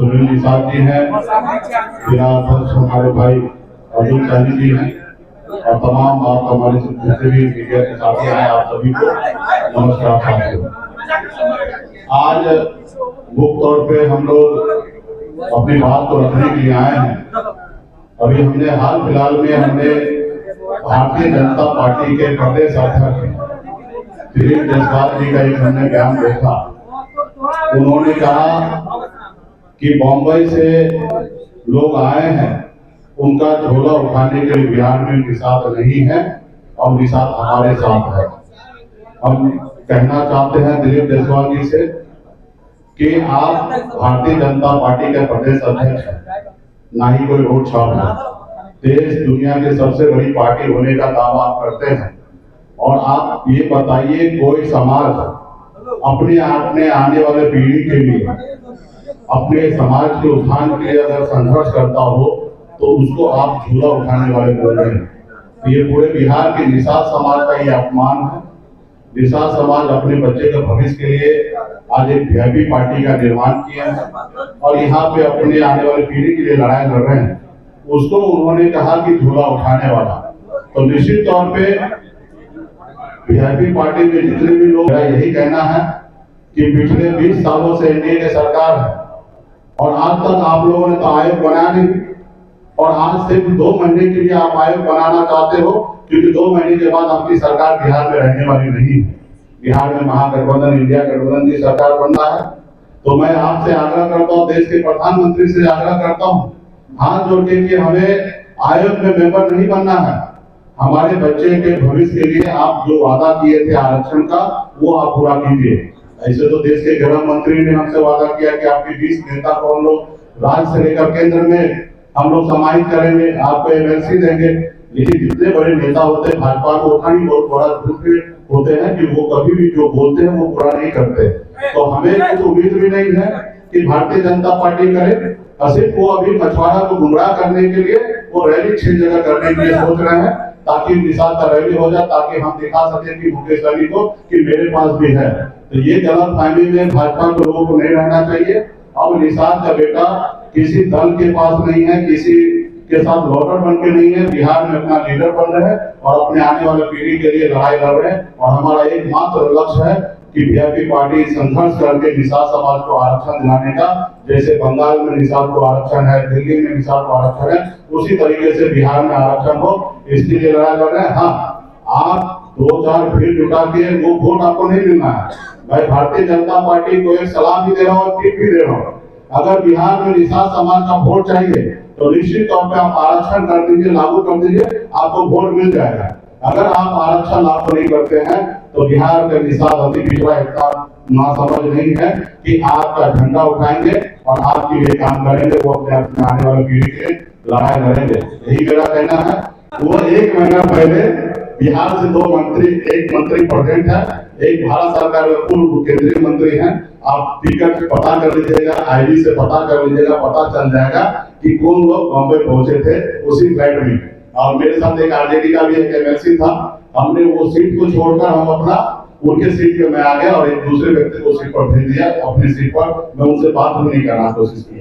सुनील निषाद जी हैं, जिला अध्यक्ष हमारे भाई अब्दुल सैनी जी हैं और तमाम आप हमारे जितने भी मीडिया के साथी हैं, आप सभी को नमस्कार साथियों। आज मुख्य तौर पे हम लोग अपनी बात को रखने के लिए आए हैं। अभी हमने हाल फिलहाल में भारतीय जनता पार्टी के प्रदेश अध्यक्ष दिलीप जायसवाल जी का एक हमने बयान देखा। उन्होंने कहा कि बॉम्बे से लोग आए हैं, उनका झोला उठाने के लिए बिहार में निषाद नहीं है और निषाद हमारे साथ है। हम कहना चाहते हैं दिलीप जायसवाल जी से कि आप भारतीय जनता पार्टी के प्रदेश अध्यक्ष हैं, ना ही कोई रोड छाप है। देश दुनिया की सबसे बड़ी पार्टी होने का दावा आप करते हैं और आप ये बताइए, कोई समाज अपने आप में आने वाले पीढ़ी के लिए, अपने समाज के उत्थान के लिए अगर संघर्ष करता हो तो उसको आप झूला उठाने वाले बोल रहे हैं। तो ये पूरे बिहार के निषाद समाज का ये अपमान है। निषाद समाज अपने बच्चे के भविष्य के लिए आज एक वीआईपी पार्टी का निर्माण किया है और यहाँ पे अपने आने वाली पीढ़ी के लिए लड़ाई लड़ रहे हैं। उसको उन्होंने कहा कि झूला उठाने वाला। तो निश्चित तौर पे वीआईपी पार्टी में जितने भी लोग, मेरा यही कहना है कि पिछले 20 सालों से एनडीए की सरकार है और आज तक आप लोगों ने तो आयोग बनाया नहीं, और आज सिर्फ 2 महीने के लिए आप आयोग बनाना चाहते हो, क्योंकि 2 महीने के बाद आपकी सरकार बिहार में रहने वाली नहीं है। बिहार में महागठबंधन इंडिया गठबंधन की सरकार बनना है। तो मैं आपसे आग्रह करता हूँ, देश के प्रधानमंत्री से आग्रह करता हूँ, हाथ जोड़ के कि हमें आयोग में मेंबर नहीं बनना है। हमारे बच्चे के भविष्य के लिए आप जो वादा किए थे आरक्षण का, वो आप पूरा कीजिए। ऐसे तो देश के गृह मंत्री ने हमसे वादा किया कि आपके 20 नेता को हम लोग राज्य से लेकर केंद्र में हम लोग समाहित करेंगे, आपको एमएलसी देंगे। लेकिन जितने बड़े नेता होते हैं भाजपा को उतना ही बहुत बड़ा झूठ होते हैं कि वो कभी भी जो बोलते हैं वो पूरा नहीं करते। तो हमें कुछ उम्मीद भी नहीं है कि भारतीय जनता पार्टी करे। सिर्फ वो अभी मछुआरा को गुमराह करने के लिए वो रैली 6 जगह करने के लिए सोच रहे हैं, ताकि निषाद का रैली हो जाए, ताकि हम दिखा सके कि मुकेश अली को कि मेरे पास भी है। तो ये गलत फहमी में भाजपा के लोगों को नहीं रहना चाहिए। अब निषाद का बेटा किसी दल के पास नहीं है, किसी के साथ लॉटर बन के नहीं है, बिहार में अपना लीडर बन रहे हैं और अपने आने वाले पीढ़ी के लिए लड़ाई लड़ रहे हैं। और हमारा एकमात्र लक्ष्य है कि वीआईपी पार्टी संघर्ष करके निषाद समाज को आरक्षण दिलाने का, जैसे बंगाल में निषाद को आरक्षण है, दिल्ली में निषाद को आरक्षण है, उसी तरीके से बिहार में आरक्षण हो, इसके लिए लड़ाई लड़ रहे हैं। हाँ, आप 2-4 भीड़ जुटा के वो वोट आपको नहीं मिलना है। मैं भारतीय जनता पार्टी को एक सलाह भी दे रहा हूँ और टिप भी दे रहा हूँ, अगर बिहार में निषाद समाज का वोट चाहिए तो निश्चित तौर पे आप आरक्षण कर दीजिए, लागू कर दीजिए, आपको वोट मिल जाएगा। अगर आप आरक्षण लागू नहीं करते हैं तो बिहार का निषाद अति पिछड़ा इतना नासमझ नहीं है कि आपका झंडा उठाएंगे और आपके लिए काम करेंगे, वो अपने आने वाली पीढ़ी के लड़ाई लड़ेंगे। यही मेरा कहना है। वो 1 महीना पहले बिहार से 2 मंत्री, एक मंत्री प्रेजेंट है, एक भारत सरकार में पूर्व केंद्रीय मंत्री हैं। आप टिकट पता कर लीजिएगा, आईडी से पता कर लीजिएगा, पता चल जाएगा कि कौन लोग बॉम्बे पहुंचे थे उसी फ्लाइट में। और मेरे साथ एक आरजेडी का भी एक एमएलसी था। हमने वो सीट को छोड़कर हम अपना उनके सीट पे मैं आ गया और एक दूसरे व्यक्ति को सीट पर भेज दिया अपनी सीट पर। मैं उनसे बात भी नहीं करना कोशिश की।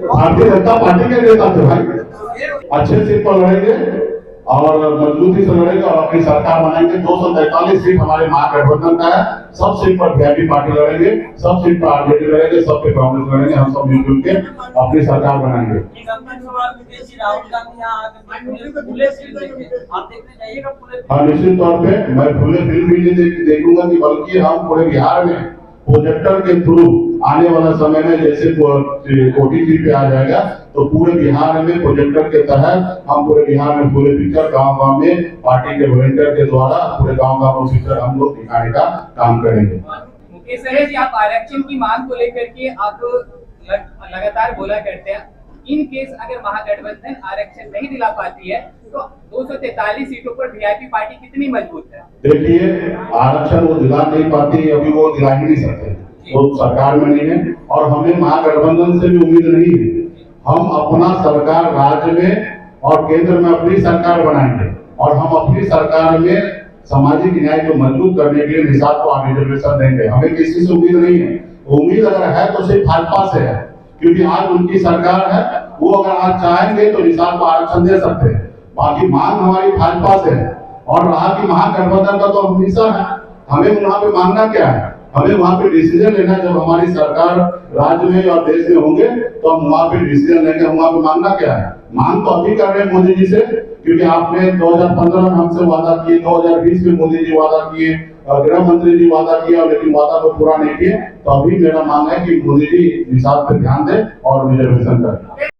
भारतीय जनता पार्टी के नेता थे भाई, अच्छे सीट पर लड़ेंगे और मजबूती से लड़ेंगे और अपनी सरकार बनाएंगे। 243 सीट हमारे महागठबंधन का है, सब सीट पर वीआईपी पार्टी लड़ेंगे, सब सीट पर आरजेडी लड़ेंगे, सब पे कांग्रेस लड़ेंगे। हम सब मिलजुल के अपनी सरकार बनाएंगे। हाँ, निश्चित तौर पे मैं खुले फिल्म भी नहीं देखूंगा कि बल्कि हम पूरे बिहार में प्रोजेक्टर के थ्रू आने वाला समय में जैसे ओटीटी पे आ जाएगा तो पूरे बिहार में प्रोजेक्टर के तहत हम पूरे बिहार में पूरे पिक्चर गांव-गांव में पार्टी के वॉलंटियर के द्वारा पूरे गांव-गांव में पिक्चर हम लोग दिखाने का काम करेंगे। मुकेश सर जी, आप आरक्षण की मांग को लेकर के आप लगातार बोला करते हैं। इन केस अगर महागठबंधन आरक्षण नहीं दिला पाती है तो 243 सीटों पर वीआईपी पार्टी कितनी मजबूत है? देखिए, आरक्षण वो दिला नहीं पाती, अभी वो दिला ही नहीं सकते, वो सरकार में नहीं है और हमें महागठबंधन से भी उम्मीद नहीं है। हम अपना सरकार राज्य में और केंद्र में अपनी सरकार बनाएंगे और हम अपनी सरकार में सामाजिक न्याय को मजबूत करने के लिए निषाद को आगे रिजर्वेशन देंगे। हमें किसी से उम्मीद नहीं है उम्मीद अगर है तो सिर्फ भाजपा से है, क्योंकि आज उनकी सरकार है। वो अगर आज चाहेंगे तो निषाद को आरक्षण दे सकते हैं। बाकी मांग हमारी भाजपा से है। और रहा कि महागठबंधन का तो हमेशा है, हमें वहां पे मांगना क्या है? हमें वहां पे डिसीजन लेना, जब हमारी सरकार राज्य में और देश में होंगे तो हम वहां पे डिसीजन लेंगे। हम वहां पे मांगना क्या है? मांग तो अभी कर रहे हैं मोदी जी से, क्योंकि आपने 2015 में हमसे वादा किए, 2020 में मोदी जी वादा किए, गृह मंत्री जी वादा किया, लेकिन वादा को पूरा नहीं किए। तो अभी मेरा मांग है कि मोदी जी निषाद पे ध्यान दें और रिजर्वेशन करें।